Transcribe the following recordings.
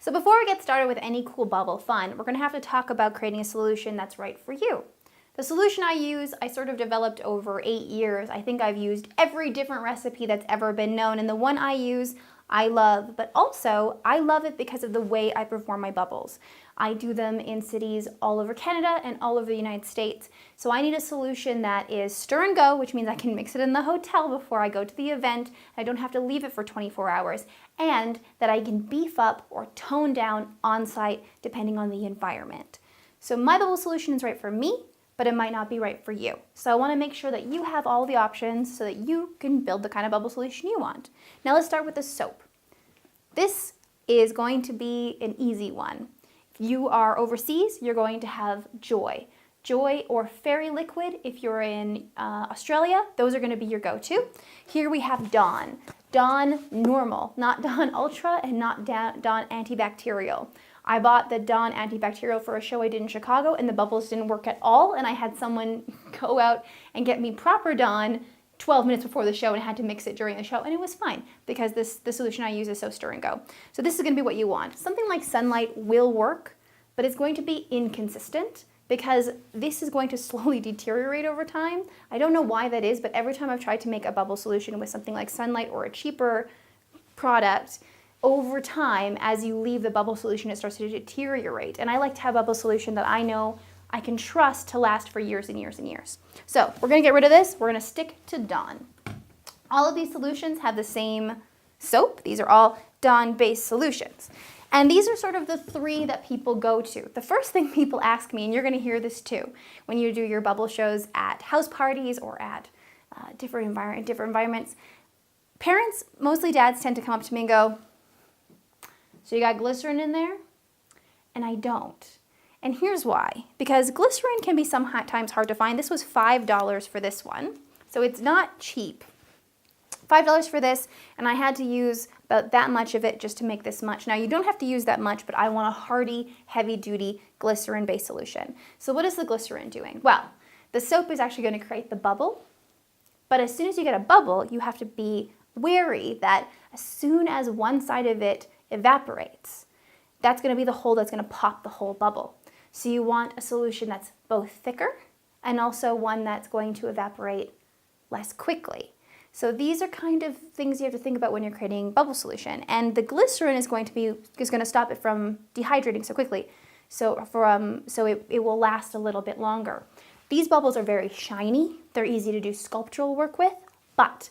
So before we get started with any cool bubble fun, we're going to have to talk about creating a solution that's right for you. The solution I use, I sort of developed over 8 years. I think I've used every different recipe that's ever been known, and the one I use, I love, but also I love it because of the way I perform my bubbles. I do them in cities all over Canada and all over the United States. So I need a solution that is stir and go, which means I can mix it in the hotel before I go to the event. I don't have to leave it for 24 hours, and that I can beef up or tone down on site depending on the environment. So my bubble solution is right for me, but it might not be right for you. So I want to make sure that you have all the options so that you can build the kind of bubble solution you want. Now let's start with the soap. This is going to be an easy one. If you are overseas, you're going to have Joy. Joy or Fairy Liquid if you're in Australia, those are going to be your go-to. Here we have Dawn. Dawn Normal, not Dawn Ultra and not Dawn Antibacterial. I bought the Dawn Antibacterial for a show I did in Chicago and the bubbles didn't work at all, and I had someone go out and get me proper Dawn 12 minutes before the show and I had to mix it during the show, and it was fine because the solution I use is so stir and go. So this is going to be what you want. Something like Sunlight will work, but it's going to be inconsistent because this is going to slowly deteriorate over time. I don't know why that is, but every time I've tried to make a bubble solution with something like Sunlight or a cheaper product, over time, as you leave the bubble solution, it starts to deteriorate. And I like to have a bubble solution that I know I can trust to last for years and years and years. So we're gonna get rid of this. We're gonna stick to Dawn. All of these solutions have the same soap. These are all Dawn-based solutions. And these are sort of the three that people go to. The first thing people ask me, and you're gonna hear this too, when you do your bubble shows at house parties or at different environments, parents, mostly dads, tend to come up to me and go, "So you got glycerin in there?" And I don't. And here's why. Because glycerin can be sometimes hard to find. This was $5 for this one, so it's not cheap. $5 for this, and I had to use about that much of it just to make this much. Now you don't have to use that much, but I want a hearty, heavy-duty glycerin-based solution. So what is the glycerin doing? Well, the soap is actually going to create the bubble, but as soon as you get a bubble, you have to be wary that as soon as one side of it evaporates, that's going to be the hole that's going to pop the whole bubble. So you want a solution that's both thicker and also one that's going to evaporate less quickly. So these are kind of things you have to think about when you're creating bubble solution. And the glycerin is going to stop it from dehydrating so quickly. So it will last a little bit longer. These bubbles are very shiny. They're easy to do sculptural work with, but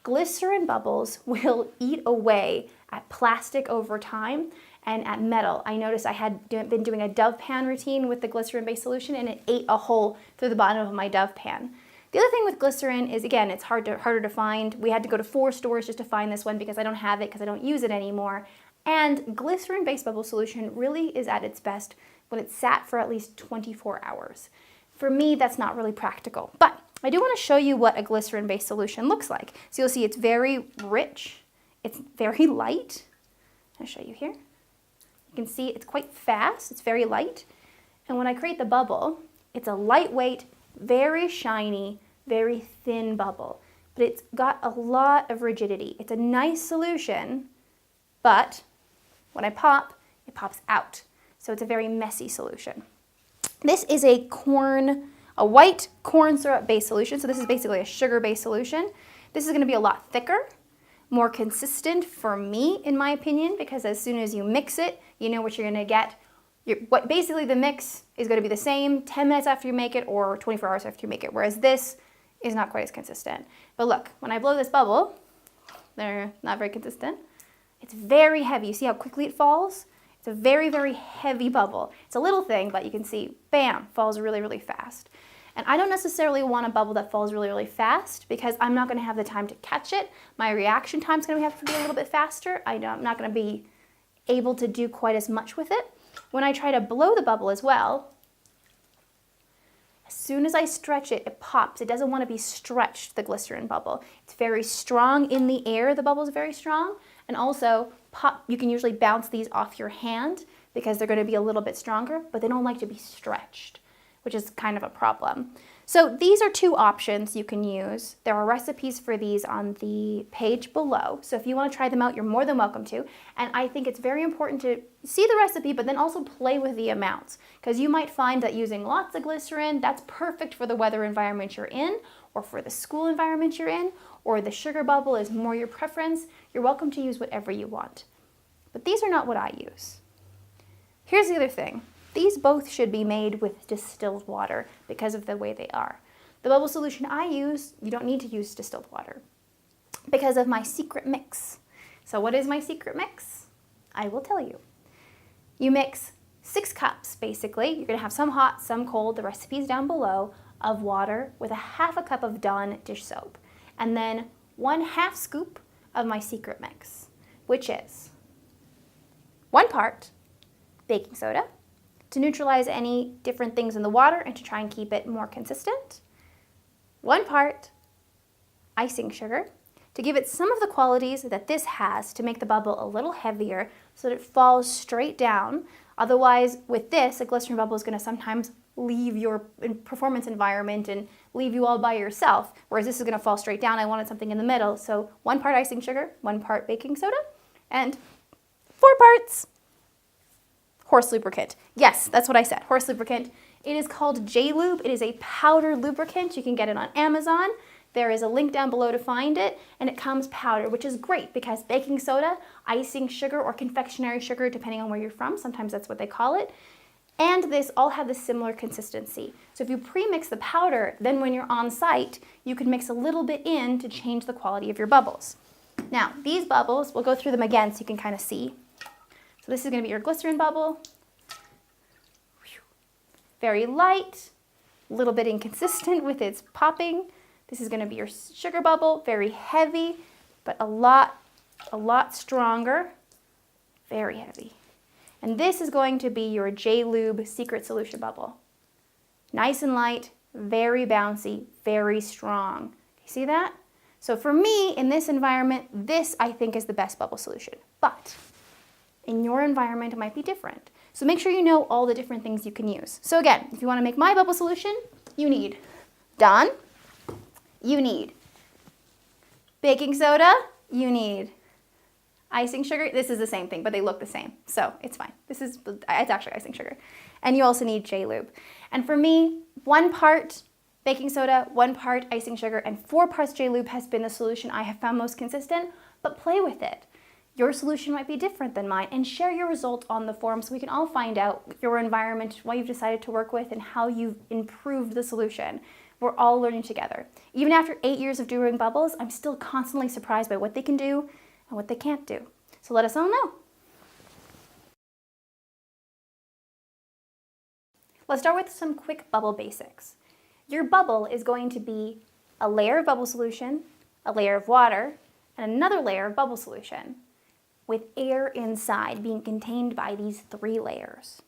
glycerin bubbles will eat away at plastic over time and at metal. I noticed I had been doing a Dove pan routine with the glycerin-based solution, and it ate a hole through the bottom of my Dove pan. The other thing with glycerin is, again, it's harder to find. We had to go to 4 stores just to find this one because I don't have it because I don't use it anymore. And glycerin-based bubble solution really is at its best when it's sat for at least 24 hours. For me, that's not really practical. But I do want to show you what a glycerin-based solution looks like. So you'll see it's very rich. It's very light. I'll show you here. You can see it's quite fast. It's very light. And when I create the bubble, it's a lightweight, very shiny, very thin bubble. But it's got a lot of rigidity. It's a nice solution, but when I pop, it pops out. So it's a very messy solution. This is a white corn syrup-based solution. So this is basically a sugar-based solution. This is going to be a lot thicker, more consistent for me, in my opinion, because as soon as you mix it, you know what you're going to get. Basically, the mix is going to be the same 10 minutes after you make it or 24 hours after you make it, whereas this is not quite as consistent. But look, when I blow this bubble, they're not very consistent. It's very heavy. You see how quickly it falls? It's a very, very heavy bubble. It's a little thing, but you can see, bam, falls really, really fast. And I don't necessarily want a bubble that falls really, really fast because I'm not going to have the time to catch it. My reaction time is going to have to be a little bit faster. I'm not going to be able to do quite as much with it. When I try to blow the bubble as well, as soon as I stretch it, it pops. It doesn't want to be stretched, the glycerin bubble. It's very strong in the air. The bubble is very strong. And also, you can usually bounce these off your hand because they're going to be a little bit stronger, but they don't like to be stretched. which is kind of a problem. So these are two options you can use. There are recipes for these on the page below. So if you want to try them out, you're more than welcome to. And I think it's very important to see the recipe, but then also play with the amounts, because you might find that using lots of glycerin, that's perfect for the weather environment you're in, or for the school environment you're in, or the sugar bubble is more your preference. You're welcome to use whatever you want. But these are not what I use. Here's the other thing. These both should be made with distilled water because of the way they are. The bubble solution I use, you don't need to use distilled water because of my secret mix. So what is my secret mix? I will tell you. You mix 6 cups, basically. You're gonna have some hot, some cold, the recipe's down below, of water with a half a cup of Dawn dish soap. And then 1/2 scoop of my secret mix, which is 1 part baking soda, to neutralize any different things in the water and to try and keep it more consistent. 1 part icing sugar to give it some of the qualities that this has to make the bubble a little heavier so that it falls straight down. Otherwise, with this, a glycerin bubble is going to sometimes leave your performance environment and leave you all by yourself, whereas this is going to fall straight down. I wanted something in the middle, so 1 part icing sugar, 1 part baking soda, and 4 parts horse lubricant. Yes, that's what I said, horse lubricant. It is called J-Lube. It is a powdered lubricant. You can get it on Amazon. There is a link down below to find it, and it comes powdered, which is great because baking soda, icing sugar, or confectionery sugar, depending on where you're from, sometimes that's what they call it, and this all have the similar consistency. So if you pre-mix the powder, then when you're on site, you can mix a little bit in to change the quality of your bubbles. Now, these bubbles, we'll go through them again so you can kind of see. So this is going to be your glycerin bubble. Very light, a little bit inconsistent with its popping. This is going to be your sugar bubble, very heavy, but a lot stronger, very heavy. And this is going to be your J-Lube secret solution bubble. Nice and light, very bouncy, very strong. You see that? So for me, in this environment, this I think is the best bubble solution. But in your environment, it might be different. So make sure you know all the different things you can use. So again, if you want to make my bubble solution, you need Dawn, you need baking soda, you need icing sugar. This is the same thing, but they look the same, so it's fine. It's actually icing sugar. And you also need J-Lube. And for me, 1 part baking soda, 1 part icing sugar, and 4 parts J-Lube has been the solution I have found most consistent, but play with it. Your solution might be different than mine, and share your result on the forum so we can all find out your environment, what you've decided to work with, and how you've improved the solution. We're all learning together. Even after 8 years of doing bubbles, I'm still constantly surprised by what they can do and what they can't do. So let us all know. Let's start with some quick bubble basics. Your bubble is going to be a layer of bubble solution, a layer of water, and another layer of bubble solution, with air inside being contained by these 3 layers.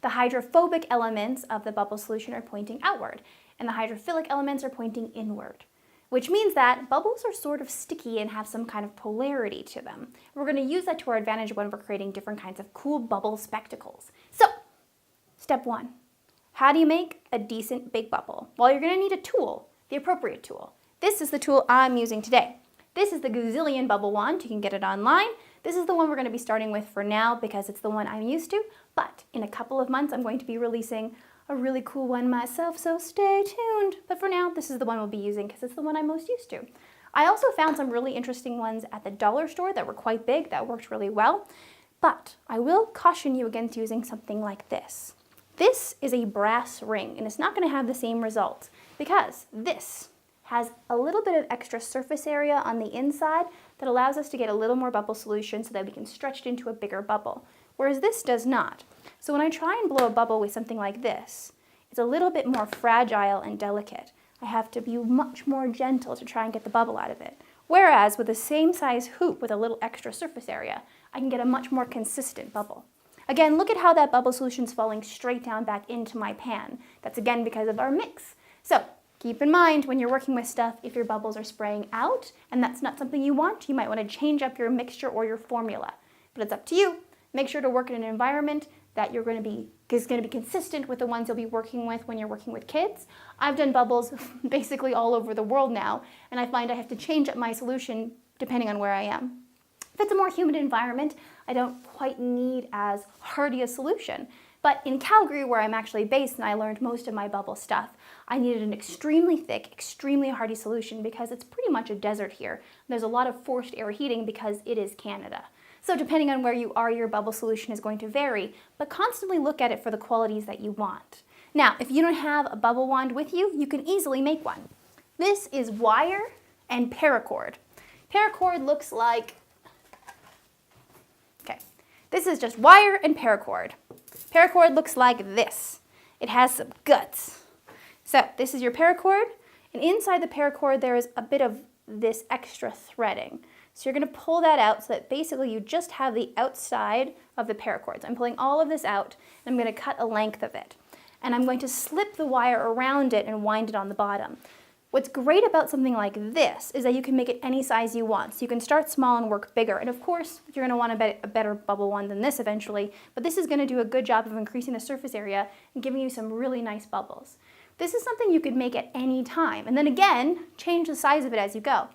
The hydrophobic elements of the bubble solution are pointing outward, and the hydrophilic elements are pointing inward, which means that bubbles are sort of sticky and have some kind of polarity to them. We're going to use that to our advantage when we're creating different kinds of cool bubble spectacles. So, step 1. How do you make a decent big bubble? Well, you're going to need a tool, the appropriate tool. This is the tool I'm using today. This is the Gazillion Bubble Wand. You can get it online. This is the one we're going to be starting with for now because it's the one I'm used to, but in a couple of months I'm going to be releasing a really cool one myself, so stay tuned. But for now, this is the one we'll be using because it's the one I'm most used to. I also found some really interesting ones at the dollar store that were quite big, that worked really well, but I will caution you against using something like this. This is a brass ring, and it's not going to have the same result because this has a little bit of extra surface area on the inside that allows us to get a little more bubble solution so that we can stretch it into a bigger bubble, whereas this does not. So when I try and blow a bubble with something like this, it's a little bit more fragile and delicate. I have to be much more gentle to try and get the bubble out of it. Whereas with the same size hoop with a little extra surface area, I can get a much more consistent bubble. Again, look at how that bubble solution's falling straight down back into my pan. That's again because of our mix. So keep in mind when you're working with stuff, if your bubbles are spraying out and that's not something you want, you might want to change up your mixture or your formula. But it's up to you. Make sure to work in an environment that is going to be consistent with the ones you'll be working with when you're working with kids. I've done bubbles basically all over the world now, and I find I have to change up my solution depending on where I am. If it's a more humid environment, I don't quite need as hardy a solution. But in Calgary, where I'm actually based and I learned most of my bubble stuff, I needed an extremely thick, extremely hardy solution because it's pretty much a desert here. There's a lot of forced air heating because it is Canada. So depending on where you are, your bubble solution is going to vary, but constantly look at it for the qualities that you want. Now, if you don't have a bubble wand with you, you can easily make one. This is wire and paracord. Paracord looks like, okay, this is just wire and paracord. Paracord looks like this. It has some guts. So this is your paracord, and inside the paracord there is a bit of this extra threading. So you're going to pull that out so that basically you just have the outside of the paracord. So I'm pulling all of this out, and I'm going to cut a length of it. And I'm going to slip the wire around it and wind it on the bottom. What's great about something like this is that you can make it any size you want. So you can start small and work bigger. And of course, you're going to want a better bubble wand than this eventually, but this is going to do a good job of increasing the surface area and giving you some really nice bubbles. This is something you could make at any time. And then again, change the size of it as you go.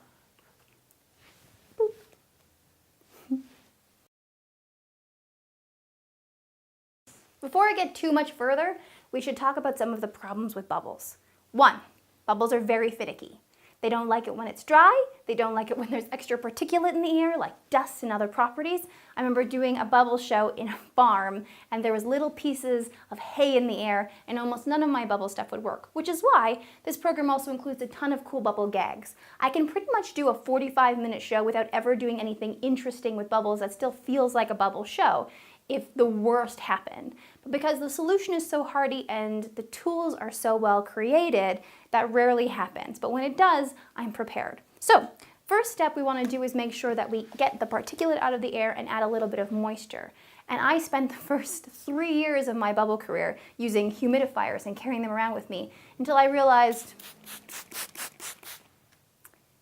Before I get too much further, we should talk about some of the problems with bubbles. 1, bubbles are very finicky. They don't like it when it's dry. They don't like it when there's extra particulate in the air, like dust and other properties. I remember doing a bubble show in a farm, and there was little pieces of hay in the air, and almost none of my bubble stuff would work, which is why this program also includes a ton of cool bubble gags. I can pretty much do a 45-minute show without ever doing anything interesting with bubbles that still feels like a bubble show, if the worst happened. But because the solution is so hardy and the tools are so well created, that rarely happens. But when it does, I'm prepared. So, first step we want to do is make sure that we get the particulate out of the air and add a little bit of moisture. And I spent the first 3 years of my bubble career using humidifiers and carrying them around with me until I realized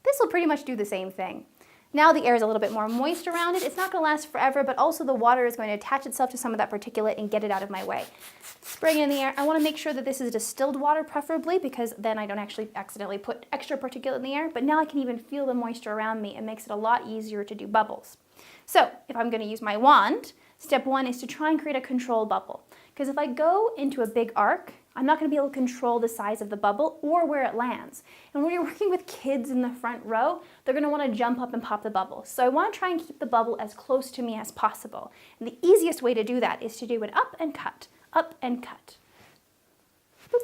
this will pretty much do the same thing. Now the air is a little bit more moist around it. It's not going to last forever, but also the water is going to attach itself to some of that particulate and get it out of my way. Spraying it in the air. I want to make sure that this is distilled water preferably, because then I don't actually accidentally put extra particulate in the air, but now I can even feel the moisture around me. It makes it a lot easier to do bubbles. So if I'm going to use my wand, step 1 is to try and create a controlled bubble. Because if I go into a big arc, I'm not going to be able to control the size of the bubble or where it lands. And when you're working with kids in the front row, they're going to want to jump up and pop the bubble. So I want to try and keep the bubble as close to me as possible. And the easiest way to do that is to do an up and cut, up and cut. Boop.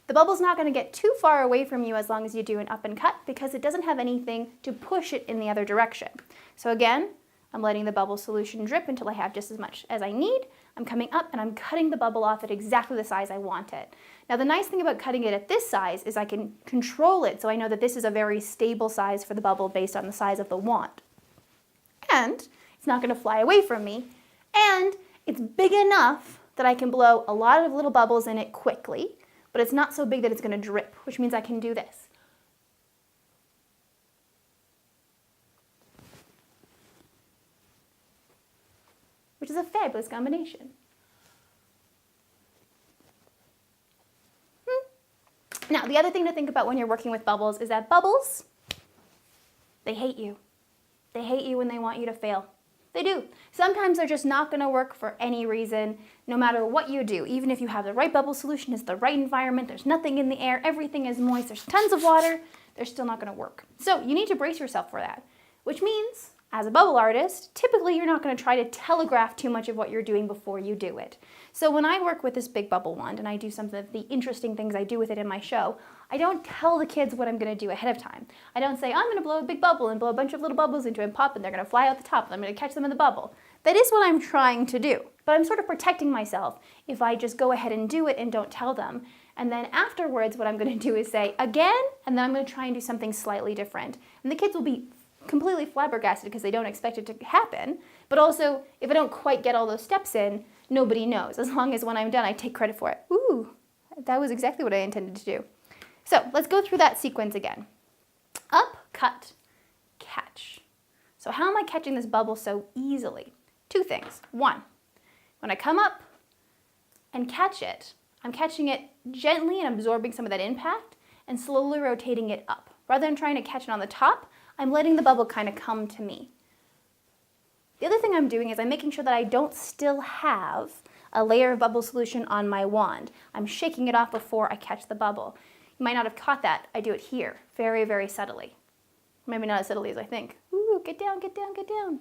The bubble's not going to get too far away from you as long as you do an up and cut, because it doesn't have anything to push it in the other direction. So again, I'm letting the bubble solution drip until I have just as much as I need. I'm coming up and I'm cutting the bubble off at exactly the size I want it. Now the nice thing about cutting it at this size is I can control it, so I know that this is a very stable size for the bubble based on the size of the wand. And it's not going to fly away from me, and it's big enough that I can blow a lot of little bubbles in it quickly, but it's not so big that it's going to drip, which means I can do this. Which is a fabulous combination. Now, the other thing to think about when you're working with bubbles is that bubbles, they hate you. They hate you when they want you to fail. They do. Sometimes they're just not going to work for any reason, no matter what you do. Even if you have the right bubble solution, it's the right environment, there's nothing in the air, everything is moist, there's tons of water, they're still not going to work. So you need to brace yourself for that, which means, as a bubble artist, typically you're not going to try to telegraph too much of what you're doing before you do it. So when I work with this big bubble wand and I do some of the interesting things I do with it in my show, I don't tell the kids what I'm going to do ahead of time. I don't say, I'm going to blow a big bubble and blow a bunch of little bubbles into it and pop, and they're going to fly out the top and I'm going to catch them in the bubble. That is what I'm trying to do. But I'm sort of protecting myself if I just go ahead and do it and don't tell them. And then afterwards, what I'm going to do is say, again, and then I'm going to try and do something slightly different. And the kids will be completely flabbergasted because they don't expect it to happen. But also, if I don't quite get all those steps in, nobody knows. As long as when I'm done, I take credit for it. Ooh, that was exactly what I intended to do. So let's go through that sequence again. Up, cut, catch. So how am I catching this bubble so easily? 2 things. 1, When I come up and catch it, I'm catching it gently and absorbing some of that impact and slowly rotating it up. Rather than trying to catch it on the top, I'm letting the bubble kind of come to me. The other thing I'm doing is I'm making sure that I don't still have a layer of bubble solution on my wand. I'm shaking it off before I catch the bubble. You might not have caught that. I do it here, very, very subtly. Maybe not as subtly as I think. Ooh, get down, get down, get down.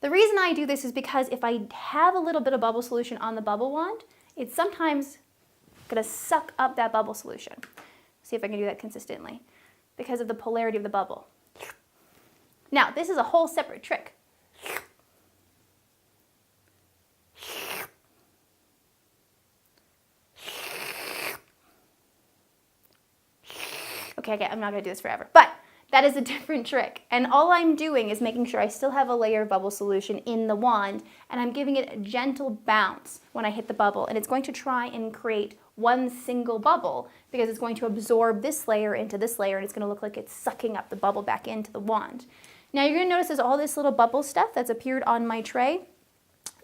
The reason I do this is because if I have a little bit of bubble solution on the bubble wand, it's sometimes gonna suck up that bubble solution. See if I can do that consistently because of the polarity of the bubble. Now, this is a whole separate trick. Okay, I'm not gonna do this forever, but that is a different trick. And all I'm doing is making sure I still have a layer of bubble solution in the wand, and I'm giving it a gentle bounce when I hit the bubble. And it's going to try and create one single bubble because it's going to absorb this layer into this layer, and it's gonna look like it's sucking up the bubble back into the wand. Now you're gonna notice there's all this little bubble stuff that's appeared on my tray.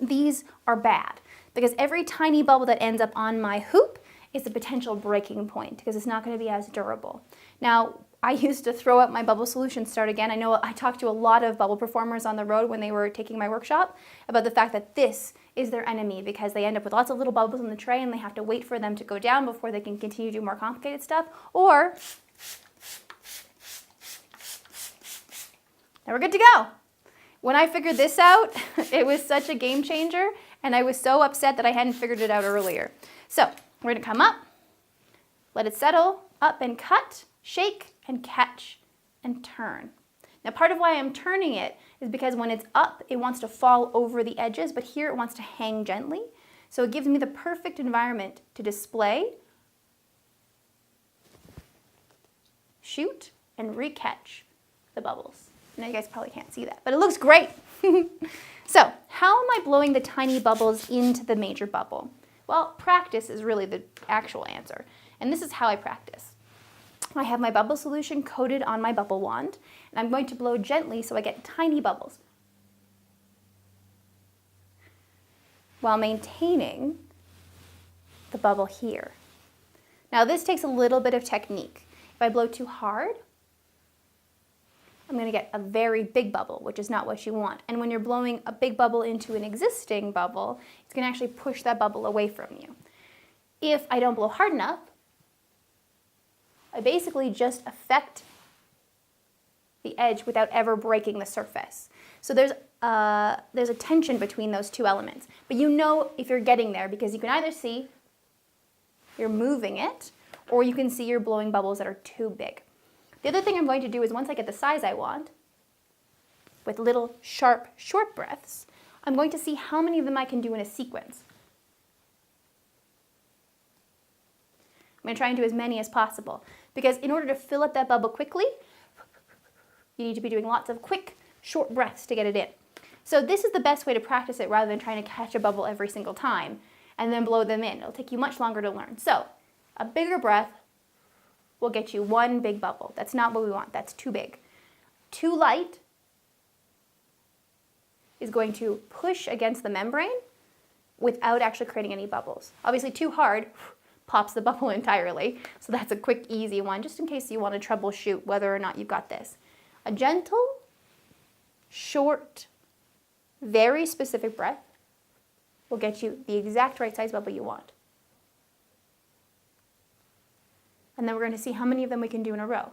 These are bad because every tiny bubble that ends up on my hoop is a potential breaking point because it's not gonna be as durable. Now, I used to throw up my bubble solution start again. I know I talked to a lot of bubble performers on the road when they were taking my workshop about the fact that this is their enemy because they end up with lots of little bubbles in the tray and they have to wait for them to go down before they can continue to do more complicated stuff. Or, now we're good to go. When I figured this out, it was such a game changer and I was so upset that I hadn't figured it out earlier. So, we're gonna come up, let it settle, up and cut, shake and catch and turn. Now part of why I'm turning it is because when it's up, it wants to fall over the edges, but here it wants to hang gently. So it gives me the perfect environment to display, shoot, and re-catch the bubbles. Now you guys probably can't see that, but it looks great. So how am I blowing the tiny bubbles into the major bubble? Well, practice is really the actual answer. And this is how I practice. I have my bubble solution coated on my bubble wand, and I'm going to blow gently so I get tiny bubbles while maintaining the bubble here. Now this takes a little bit of technique. If I blow too hard, I'm going to get a very big bubble, which is not what you want. And when you're blowing a big bubble into an existing bubble, it's going to actually push that bubble away from you. If I don't blow hard enough, I basically just affect the edge without ever breaking the surface. So there's a tension between those two elements. But you know if you're getting there because you can either see you're moving it or you can see you're blowing bubbles that are too big. The other thing I'm going to do is once I get the size I want, with little sharp, short breaths, I'm going to see how many of them I can do in a sequence. I'm going to try and do as many as possible because in order to fill up that bubble quickly, you need to be doing lots of quick, short breaths to get it in. So this is the best way to practice it rather than trying to catch a bubble every single time and then blow them in. It'll take you much longer to learn. So a bigger breath will get you one big bubble. That's not what we want. That's too big. Too light is going to push against the membrane without actually creating any bubbles. Obviously too hard pops the bubble entirely. So that's a quick, easy one, just in case you want to troubleshoot whether or not you've got this. A gentle, short, very specific breath will get you the exact right size bubble you want. And then we're going to see how many of them we can do in a row.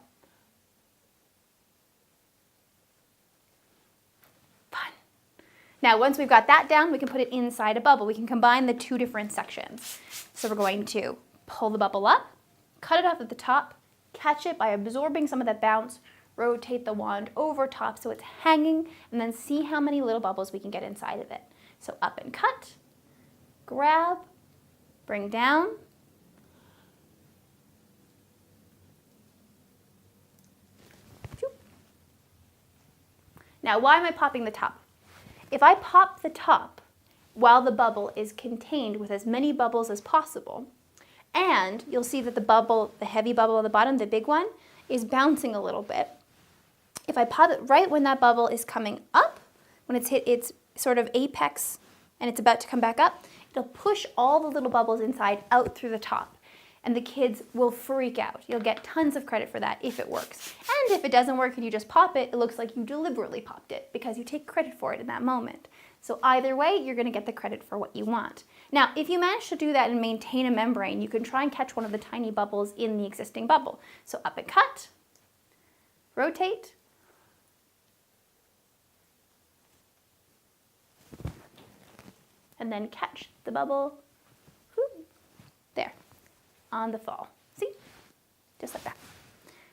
Fun. Now, once we've got that down, we can put it inside a bubble. We can combine the two different sections. So we're going to pull the bubble up, cut it off at the top, catch it by absorbing some of that bounce, rotate the wand over top so it's hanging, and then see how many little bubbles we can get inside of it. So up and cut, grab, bring down, now, why am I popping the top? If I pop the top while the bubble is contained with as many bubbles as possible, and you'll see that the bubble, the heavy bubble on the bottom, the big one, is bouncing a little bit. If I pop it right when that bubble is coming up, when it's hit its sort of apex and it's about to come back up, it'll push all the little bubbles inside out through the top. And the kids will freak out. You'll get tons of credit for that if it works. And if it doesn't work and you just pop it, it looks like you deliberately popped it because you take credit for it in that moment. So either way, you're gonna get the credit for what you want. Now, if you manage to do that and maintain a membrane, you can try and catch one of the tiny bubbles in the existing bubble. So up and cut, rotate, and then catch the bubble, there, on the fall. See? Just like that.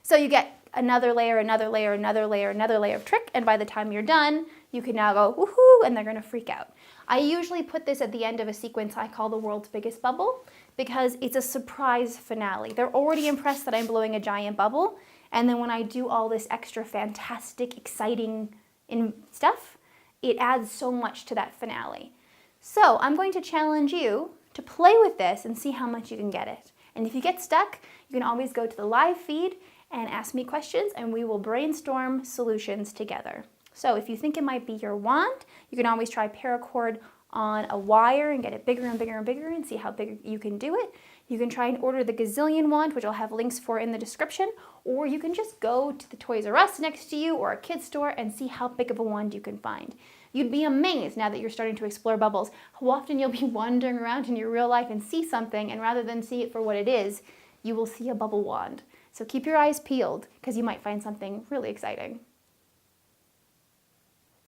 So you get another layer, another layer, another layer, another layer of trick, and by the time you're done, you can now go woohoo, and they're gonna freak out. I usually put this at the end of a sequence I call the world's biggest bubble because it's a surprise finale. They're already impressed that I'm blowing a giant bubble, and then when I do all this extra fantastic, exciting stuff, it adds so much to that finale. So I'm going to challenge you to play with this and see how much you can get it. And if you get stuck, you can always go to the live feed and ask me questions, and we will brainstorm solutions together. So if you think it might be your wand, you can always try paracord on a wire and get it bigger and bigger and bigger and see how big you can do it. You can try and order the Gazillion wand, which I'll have links for in the description, or you can just go to the Toys R Us next to you or a kid's store and see how big of a wand you can find. You'd be amazed now that you're starting to explore bubbles, how often you'll be wandering around in your real life and see something, and rather than see it for what it is, you will see a bubble wand. So keep your eyes peeled because you might find something really exciting.